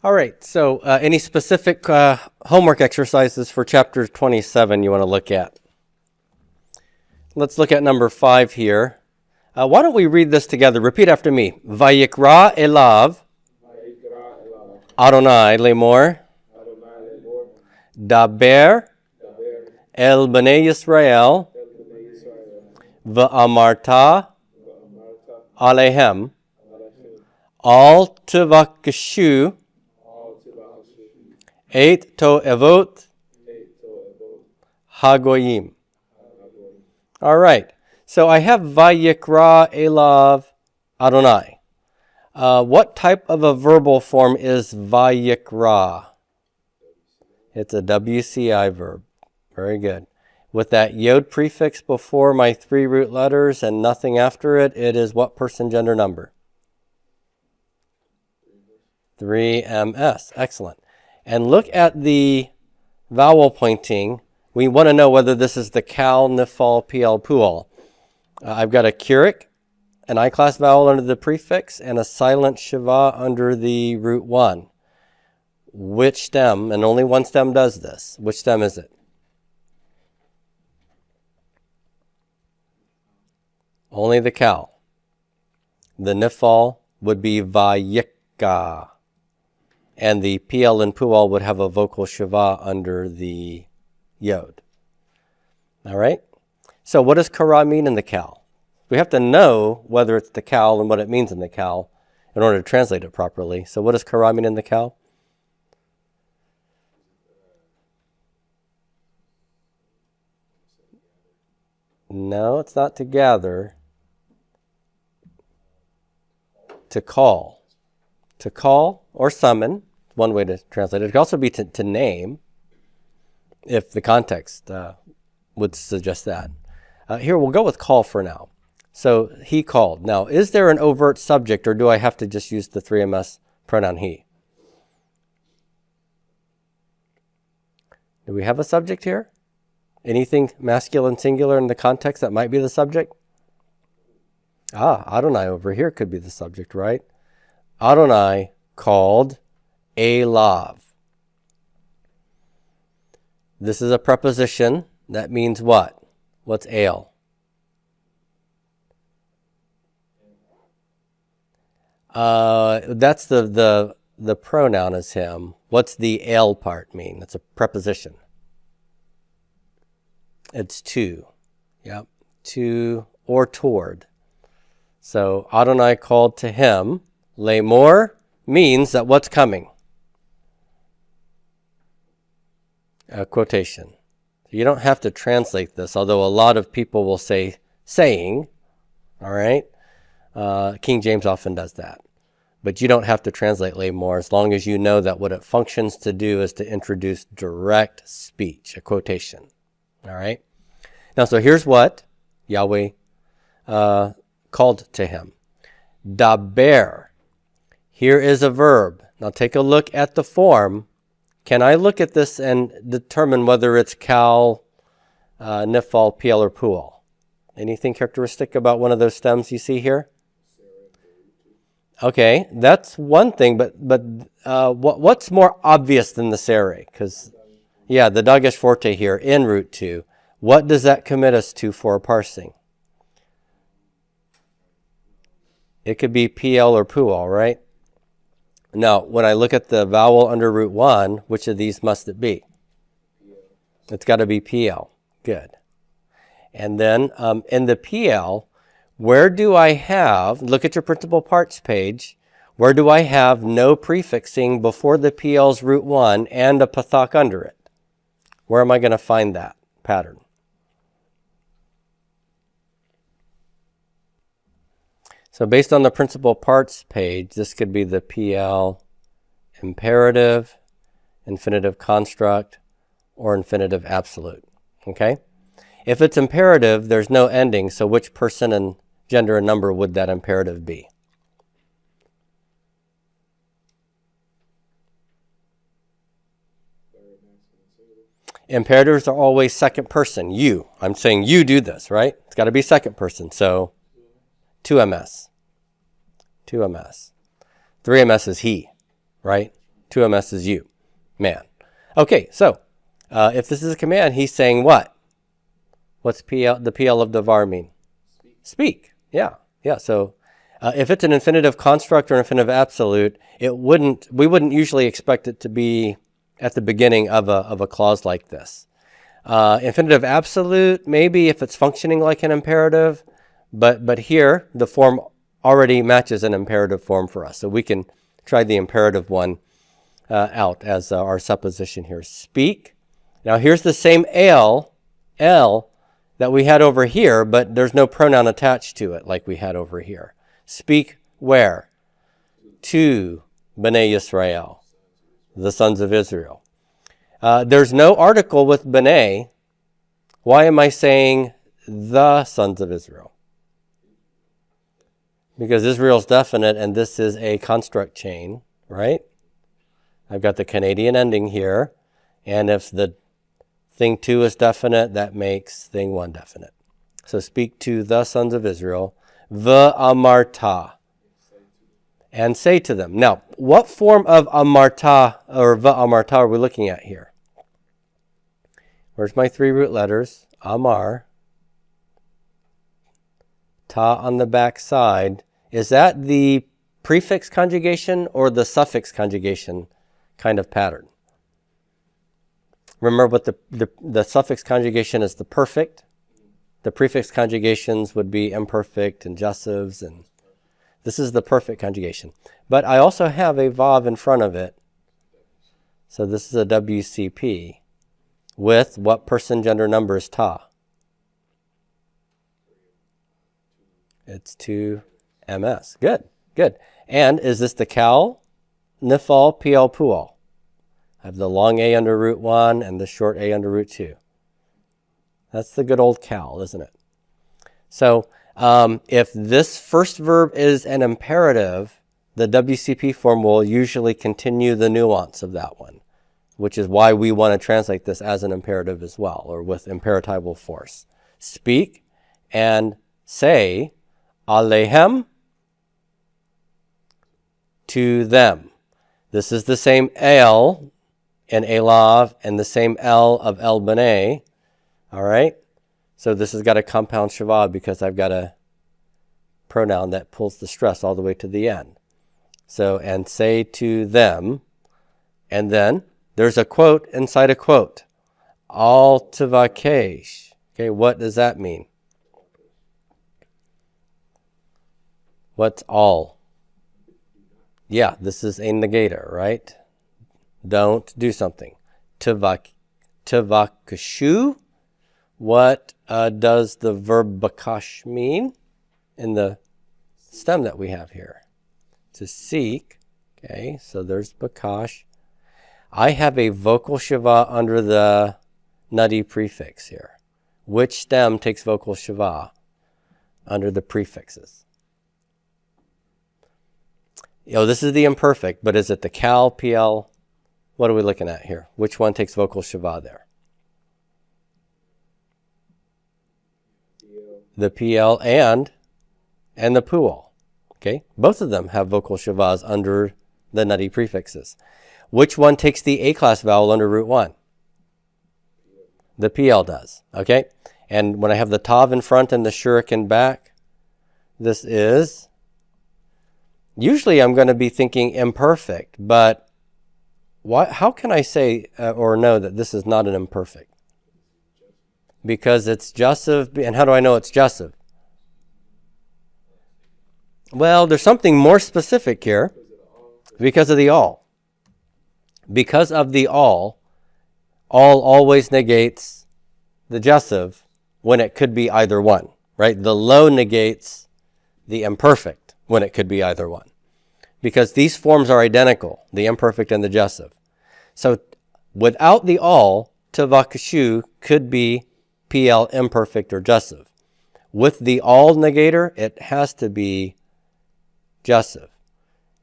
All right, so any specific homework exercises for chapter 27 you want to look at? Let's look at number 5 here. Why don't we read this together? Repeat after me. Vayikra elav Adonai lemor daber el bnei Yisrael v'amarta alehem al tevakashu et to'evot hagoyim. All right. So I have Vayikra elav Adonai. What type of a verbal form is Vayikra? It's a WCI verb. Very good. With that yod prefix before my 3 root letters and nothing after it, it is what person, gender, number? 3ms. Excellent. And look at the vowel pointing. We want to know whether this is the kal, nifal, pl, pual. I've got a Keurig, an I-class vowel under the prefix, and a silent shiva under the root 1. Which stem, and only one stem does this, which stem is it? Only the kal. The nifal would be vayikka. And the pl and pual would have a vocal shiva under the yod. All right? So what does kara mean in the kal? We have to know whether it's the kal and what it means in the kal in order to translate it properly. So what does kara mean in the kal? No, it's not to gather. To call. To call or summon, one way to translate it. It could also be to name, if the context would suggest that. Here, we'll go with call for now. So, he called. Now, is there an overt subject, or do I have to just use the 3ms pronoun he? Do we have a subject here? Anything masculine singular in the context that might be the subject? Adonai over here could be the subject, right? Adonai called elav. This is a preposition that means what? What's el? That's the pronoun is him. What's the el part mean? It's a preposition. It's to. Yep. To or toward. So Adonai called to him. Lemor means that what's coming? A quotation. You don't have to translate this, although a lot of people will say saying. All right? King James often does that. But you don't have to translate lemor as long as you know that what it functions to do is to introduce direct speech, a quotation. All right? Now, so here's what Yahweh called to him. Daber. Here is a verb. Now take a look at the form. Can I look at this and determine whether it's kal, nifal, pl, or pual? Anything characteristic about one of those stems you see here? Okay, that's one thing, but what's more obvious than the sere? Because, yeah, the dagesh forte here in root 2. What does that commit us to for parsing? It could be pl or pual, right? Now, when I look at the vowel under root 1, which of these must it be? It's got to be pl. Good. And then in the pl, where do I have, look at your principal parts page, where do I have no prefixing before the pl's root 1 and a pathak under it? Where am I going to find that pattern? So based on the principal parts page, this could be the PL imperative, infinitive construct, or infinitive absolute. Okay? If it's imperative, there's no ending, so which person and gender and number would that imperative be? Imperatives are always second person. You. I'm saying you do this, right? It's got to be second person. So 2ms. 2ms. 3ms is he, right? 2ms is you, man. Okay, so if this is a command, he's saying what? What's the PL of the var mean? Speak. Yeah. So if it's an infinitive construct or infinitive absolute, we wouldn't usually expect it to be at the beginning of a clause like this. Infinitive absolute, maybe if it's functioning like an imperative, but here the form already matches an imperative form for us. So we can try the imperative one out as our supposition here. Speak. Now here's the same L that we had over here, but there's no pronoun attached to it like we had over here. Speak where? To Bnei Yisrael, the sons of Israel. There's no article with Bnei. Why am I saying the sons of Israel? Because Israel's definite and this is a construct chain, right? I've got the Canadian ending here. And if the thing 2 is definite, that makes thing 1 definite. So speak to the sons of Israel, v'amarta, and say to them. Now, what form of amarta or v'amarta are we looking at here? Where's my 3 root letters? Amar. Ta on the back side. Is that the prefix conjugation or the suffix conjugation kind of pattern? Remember what the suffix conjugation is the perfect. The prefix conjugations would be imperfect and jussives, and this is the perfect conjugation. But I also have a vav in front of it. So this is a WCP with what person, gender, number is ta? It's 2ms. Good. And is this the cal, nifal, pl, pual? I have the long A under root 1 and the short A under root 2. That's the good old cal, isn't it? So if this first verb is an imperative, the WCP form will usually continue the nuance of that one, which is why we want to translate this as an imperative as well, or with imperatival force. Speak and say, Alehem, to them. This is the same L in Elav and the same L of El B'nai. All right? So this has got a compound shavah because I've got a pronoun that pulls the stress all the way to the end. So, and say to them, and then there's a quote inside a quote. Al tavakesh. Okay, what does that mean? What's all? Yeah, this is a negator, right? Don't do something. Tavakashu. What does the verb bakash mean in the stem that we have here? To seek. Okay, so there's bakash. I have a vocal shiva under the nutty prefix here. Which stem takes vocal shiva under the prefixes? This is the imperfect, but is it the cal, pl? What are we looking at here? Which one takes vocal shiva there? The pl and the pual. Okay, both of them have vocal shivas under the nutty prefixes. Which one takes the A-class vowel under root 1? The pl does. Okay, and when I have the tav in front and the shuriken back, this is, usually I'm going to be thinking imperfect, but how can I say or know that this is not an imperfect? Because it's jussive, and how do I know it's jussive? Well, there's something more specific here. Because of the all. Because of the all always negates the jussive when it could be either one, right? The low negates the imperfect when it could be either one. Because these forms are identical, the imperfect and the jussive. So without the all, tavakashu could be pl imperfect or jussive. With the all negator, it has to be jussive.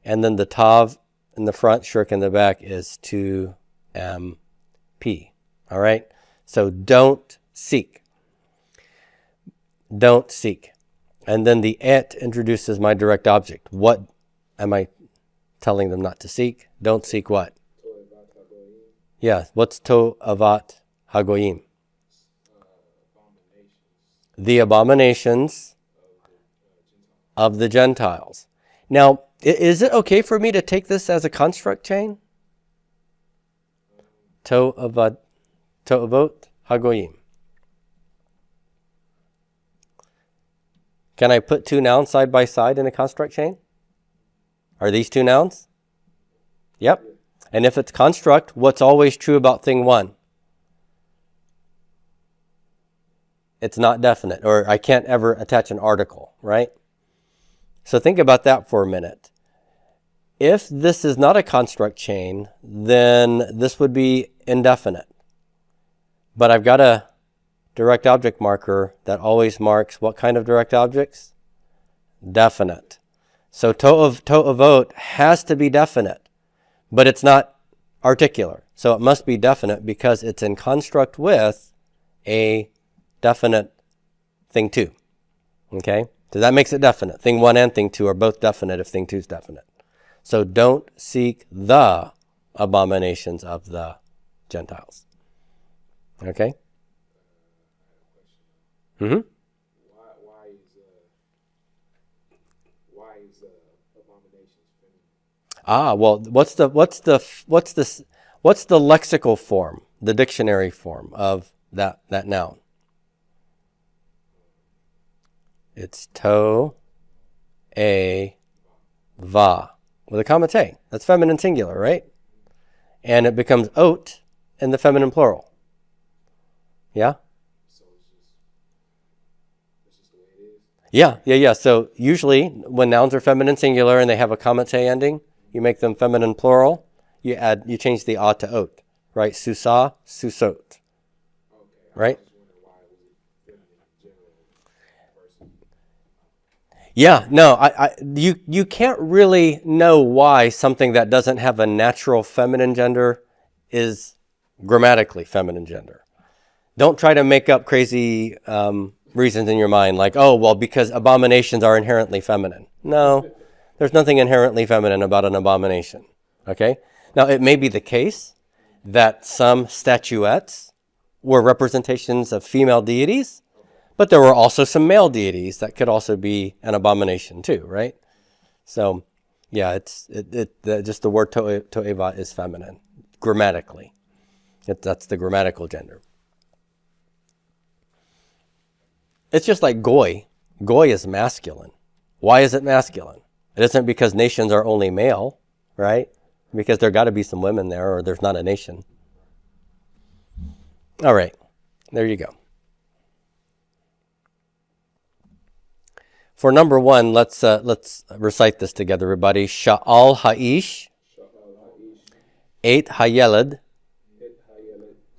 And then the tav in the front, shirk in the back is 2mp. All right? So don't seek. Don't seek. And then the et introduces my direct object. What am I telling them not to seek. Don't seek what? Yeah, what's to'avat hagoyim? The abominations of the Gentiles. Now, is it okay for me to take this as a construct chain? To'avot hagoyim. Can I put two nouns side by side in a construct chain? Are these two nouns? Yep. And if it's construct, what's always true about thing one? It's not definite, or I can't ever attach an article, right? So think about that for a minute. If this is not a construct chain, then this would be indefinite. But I've got a direct object marker that always marks what kind of direct objects? Definite. So to'avot has to be definite, but it's not articular. So it must be definite because it's in construct with a definite thing two. Okay? So that makes it definite. Thing one and thing two are both definite if thing two is definite. So don't seek the abominations of the Gentiles. Okay? Mm-hmm. Why is abominations feminine? Well, what's the lexical form, the dictionary form of that noun? It's to, a, va, with a comma te. That's feminine singular, right? And it becomes ot in the feminine plural. Yeah? Yeah. So usually when nouns are feminine singular and they have a comma te ending, you make them feminine plural. You change the a to ot, right? Susa, susot. Right? Yeah, no, you can't really know why something that doesn't have a natural feminine gender is grammatically feminine gender. Don't try to make up crazy reasons in your mind like, oh, well, because abominations are inherently feminine. No, there's nothing inherently feminine about an abomination, okay? Now, it may be the case that some statuettes were representations of female deities, but there were also some male deities that could also be an abomination too, right? So, yeah, just the word to'eva is feminine, grammatically. That's the grammatical gender. It's just like goy. Goy is masculine. Why is it masculine? It isn't because nations are only male, right? Because there got to be some women there or there's not a nation. All right, there you go. For number one, let's recite this together, everybody. Sha'al ha'ish, et hayeled,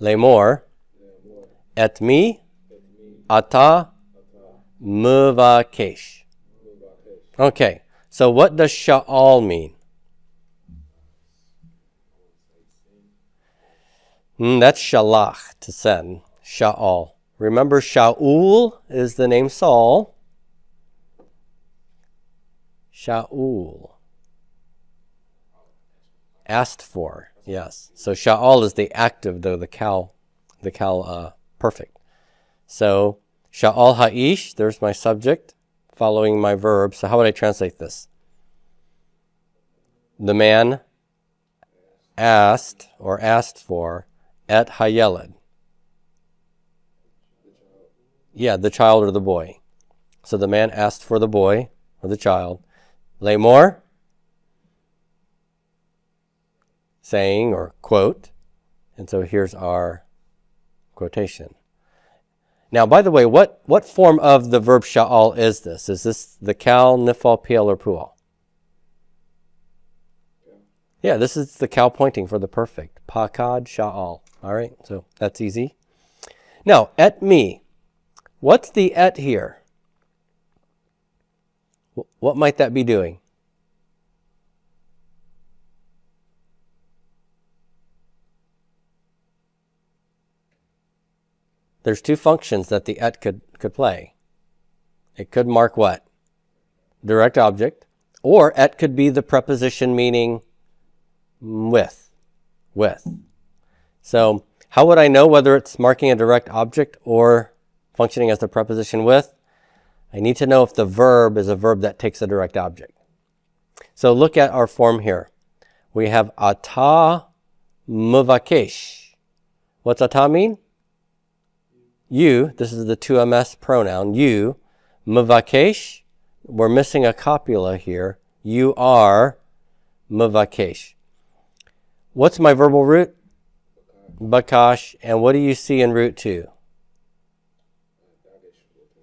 lemor, et mi, ata, muvakesh. Okay, so what does sha'al mean? That's shalach, to send. Sha'al. Remember, Shaul is the name Saul. Shaul. Asked for, yes. So Sha'al is the active, though, the cal perfect. So Sha'al ha'ish, there's my subject, following my verb. So how would I translate this? The man asked for et hayeled. Yeah, the child or the boy. So the man asked for the boy or the child. Lemor, saying or quote. And so here's our quotation. Now, by the way, what form of the verb sha'al is this? Is this the kal, nifal, piel, or pual? Yeah, this is the kal pointing for the perfect. Pakad sha'al. All right, so that's easy. Now, et me. What's the et here? What might that be doing? There's two functions that the et could play. It could mark what? Direct object, Or et could be the preposition meaning with. So how would I know whether it's marking a direct object or functioning as the preposition with? I need to know if the verb is a verb that takes a direct object. So look at our form here. We have ata muvakesh. What's ata mean? You. This is the 2ms pronoun. You. Muvakesh. We're missing a copula here. You are muvakesh. What's my verbal root? Bakash. And what do you see in root 2?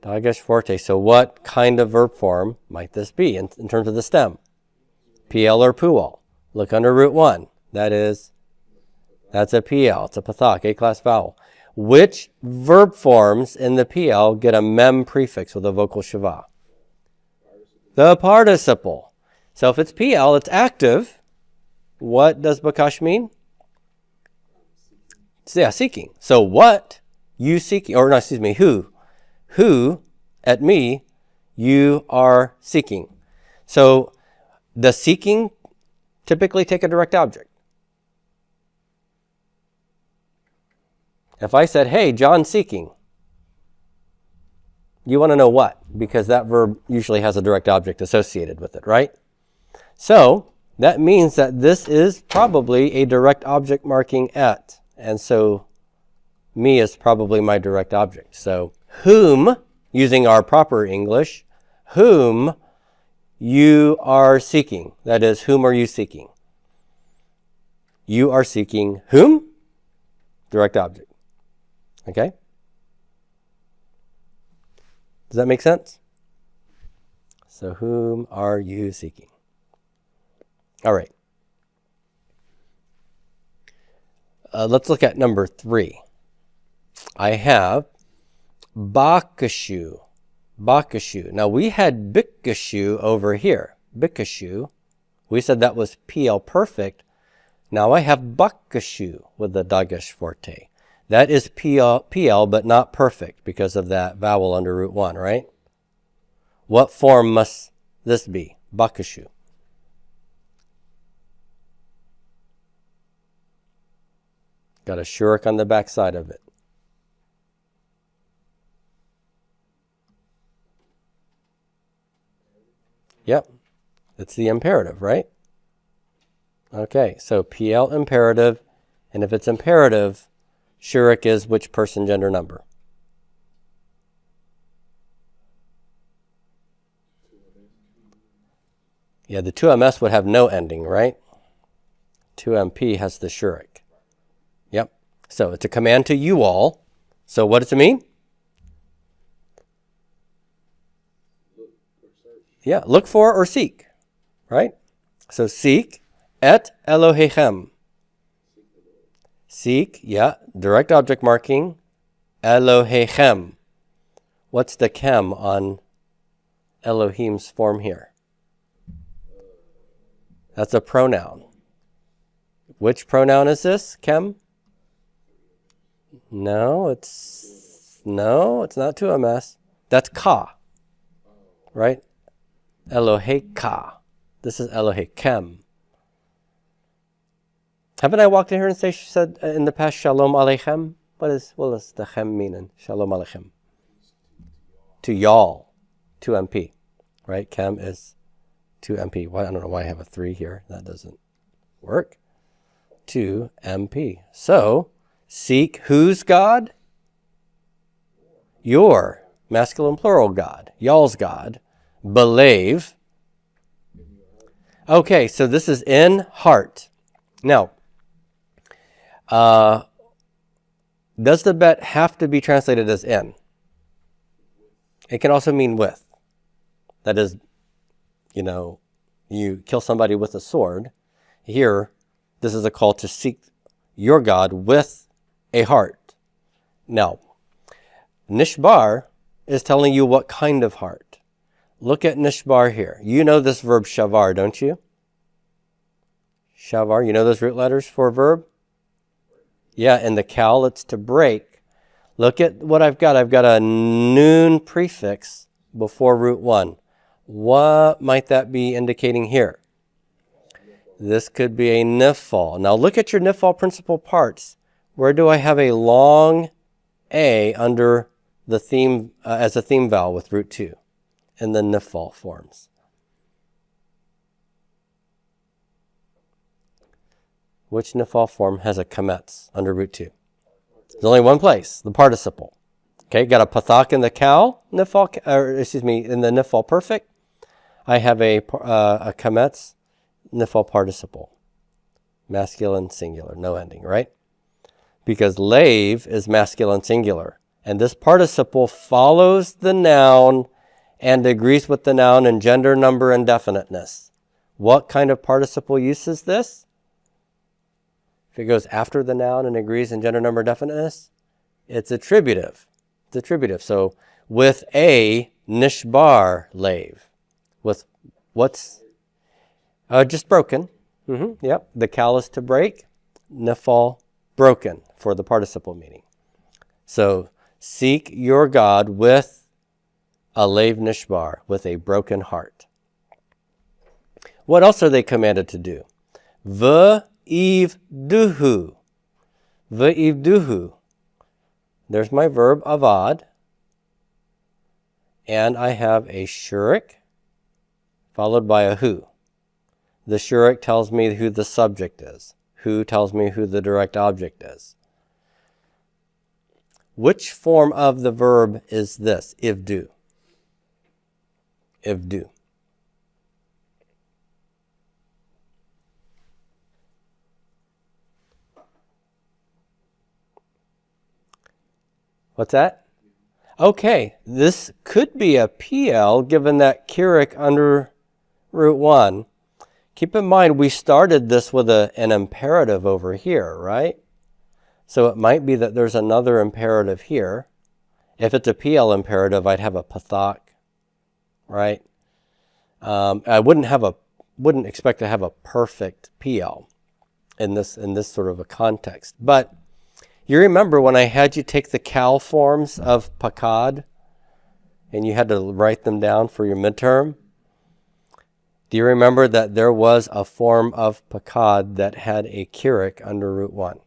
Dagesh forte. So what kind of verb form might this be in terms of the stem? PL or pual. Look under root 1. That's a PL. It's a pathak, A-class vowel. Which verb forms in the PL get a mem prefix with a vocal shava? The participle. So if it's PL, it's active. What does bakash mean? Yeah, seeking. So what you seeking, or no, excuse me, who at me you are seeking. So the seeking typically take a direct object. If I said, hey, John's seeking, you want to know what? Because that verb usually has a direct object associated with it, right? So that means that this is probably a direct object marking et. And so me is probably my direct object. So whom, using our proper English, whom you are seeking. That is, whom are you seeking? You are seeking whom? Direct object. Okay? Does that make sense? So whom are you seeking? All right. Let's look at number 3. I have bakashu. Bakashu. Now we had bikashu over here. Bikashu. We said that was PL perfect. Now I have bakashu with the dagesh forte. That is PL but not perfect because of that vowel under root 1, right? What form must this be? Bakashu. Got a shuruk on the back side of it. Yep, it's the imperative, right? Okay, so PL imperative, and if it's imperative, shuruk is which person, gender, number? Yeah, the 2ms would have no ending, right? 2MP has the shuruk. Yep, so it's a command to you all. So what does it mean? Yeah, look for or seek, right? So seek, et Elohechem. Seek, yeah, direct object marking, Elohechem. What's the chem on Elohim's form here? That's a pronoun. Which pronoun is this, chem? No, it's not 2ms. That's ka, right? Eloheka. This is Elohechem. Haven't I walked in here and said in the past, Shalom Aleichem? What does the chem mean in Shalom Aleichem? To y'all. 2MP. Right? Chem is 2MP. Why? I don't know why I have a 3 here. That doesn't work. 2MP. So, seek whose God? Your masculine plural God. Y'all's God. Believe. Okay, so this is in heart. Now, does the bet have to be translated as in? It can also mean with. That is, you kill somebody with a sword. Here, this is a call to seek your God with a heart. Now, Nishbar is telling you what kind of heart. Look at Nishbar here. You know this verb shavar, don't you? Shavar, you know those root letters for a verb? Yeah, in the kal, it's to break. Look at what I've got. I've got a noon prefix before root 1. What might that be indicating here? This could be a nifal. Now look at your nifal principal parts. Where do I have a long A under the theme as a theme vowel with root 2 in the nifal forms? Which nifal form has a kametz under root 2? There's only one place, the participle. Okay, got a pathak in the cow nifal, in the nifal perfect. I have a kametz nifal participle, masculine singular, no ending, right? Because lave is masculine singular, and this participle follows the noun and agrees with the noun in gender, number, and definiteness. What kind of participle use is this? If it goes after the noun and agrees in gender, number, definiteness, it's attributive. It's attributive. So with a nishbar lave, with what's just broken. Yep, the callus to break, nifal broken for the participle meaning. So seek your God with a lave nishbar, with a broken heart. What else are they commanded to do? V'ivduhu. V'ivduhu. There's my verb avad. And I have a shurik followed by a hu. The shurik tells me who the subject is. Hu tells me who the direct object is. Which form of the verb is this? Ivdu. Ivdu. What's that? Okay, this could be a PL given that Keurig under root 1. Keep in mind we started this with an imperative over here, right? So it might be that there's another imperative here. If it's a PL imperative, I'd have a pathak, right? I wouldn't expect to have a perfect PL in this sort of a context. But you remember when I had you take the cal forms of pakad and you had to write them down for your midterm? Do you remember that there was a form of pakad that had a Keurig under root 1?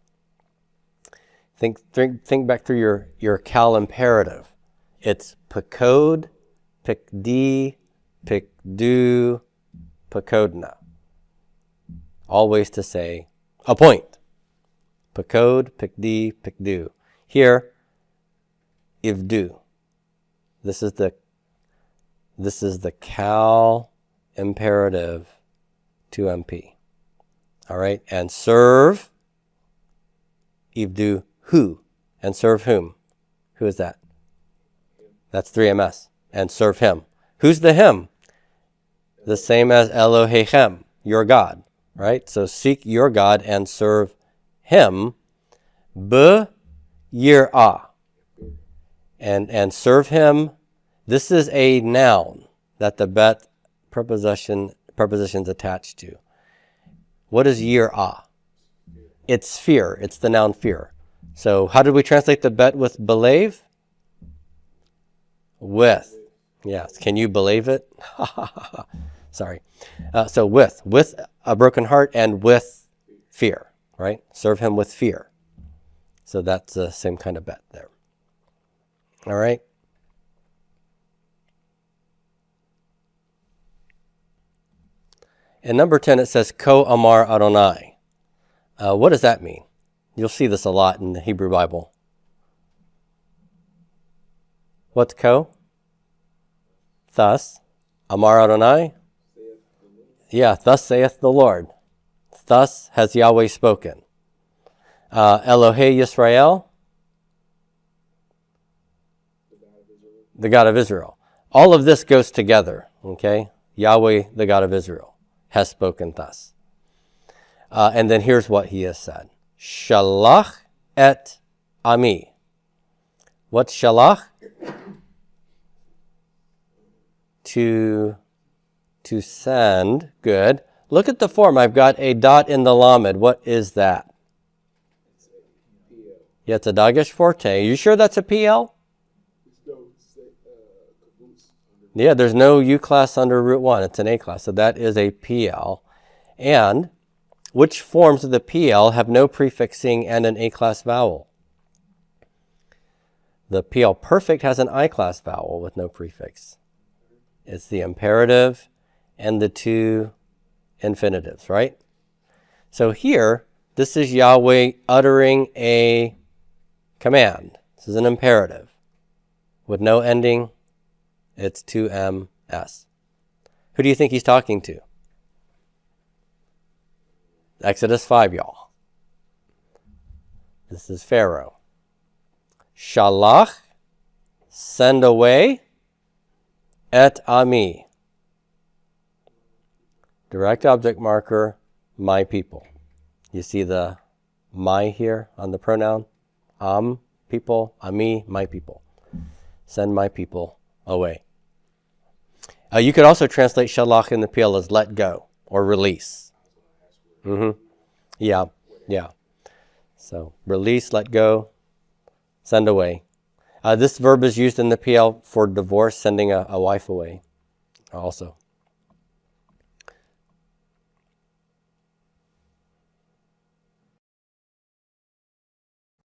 Think back through your cal imperative. It's pakod, pikdi, pikdu, pakodna. All ways to say appoint. Pakod, pikdi, pikdu. Here, ivdu. This is the cal imperative to MP. All right, and serve, ivdu who, and serve whom? Who is that? That's 3MS. And serve him. Who's the him? The same as Elohechem, your God, right? So seek your God and serve him, yir'ah, and serve him. This is a noun that the bet preposition's attached to. What is yir'ah? It's fear. It's the noun fear. So how did we translate the bet with believe? With. Yes. Can you believe it? Sorry. So with a broken heart and with fear, right? Serve him with fear. So that's the same kind of bet there. All right. In number 10, it says, Ko Amar Adonai. What does that mean? You'll see this a lot in the Hebrew Bible. What's Ko? Thus. Amar Adonai? Yeah, thus saith the Lord. Thus has Yahweh spoken. Elohei Yisrael? The God of Israel. All of this goes together, okay? Yahweh, the God of Israel, has spoken thus. And then here's what he has said. Shalach et ami. What's shalach? To send. Good. Look at the form. I've got a dot in the lamed. What is that? Yeah, it's a dagesh forte. You sure that's a PL? Yeah, there's no U class under root 1. It's an A class. So that is a PL. And which forms of the PL have no prefixing and an A class vowel? The PL perfect has an I class vowel with no prefix. It's the imperative and the two infinitives, right? So here, this is Yahweh uttering a command. This is an imperative. With no ending, it's 2MS. Who do you think he's talking to? Exodus 5, y'all. This is Pharaoh. Shalach, send away, et ami. Direct object marker, my people. You see the my here on the pronoun? People, ami, my people. Send my people away. You could also translate shalach in the PL as let go or release. Yeah. So release, let go, send away. This verb is used in the PL for divorce, sending a wife away also.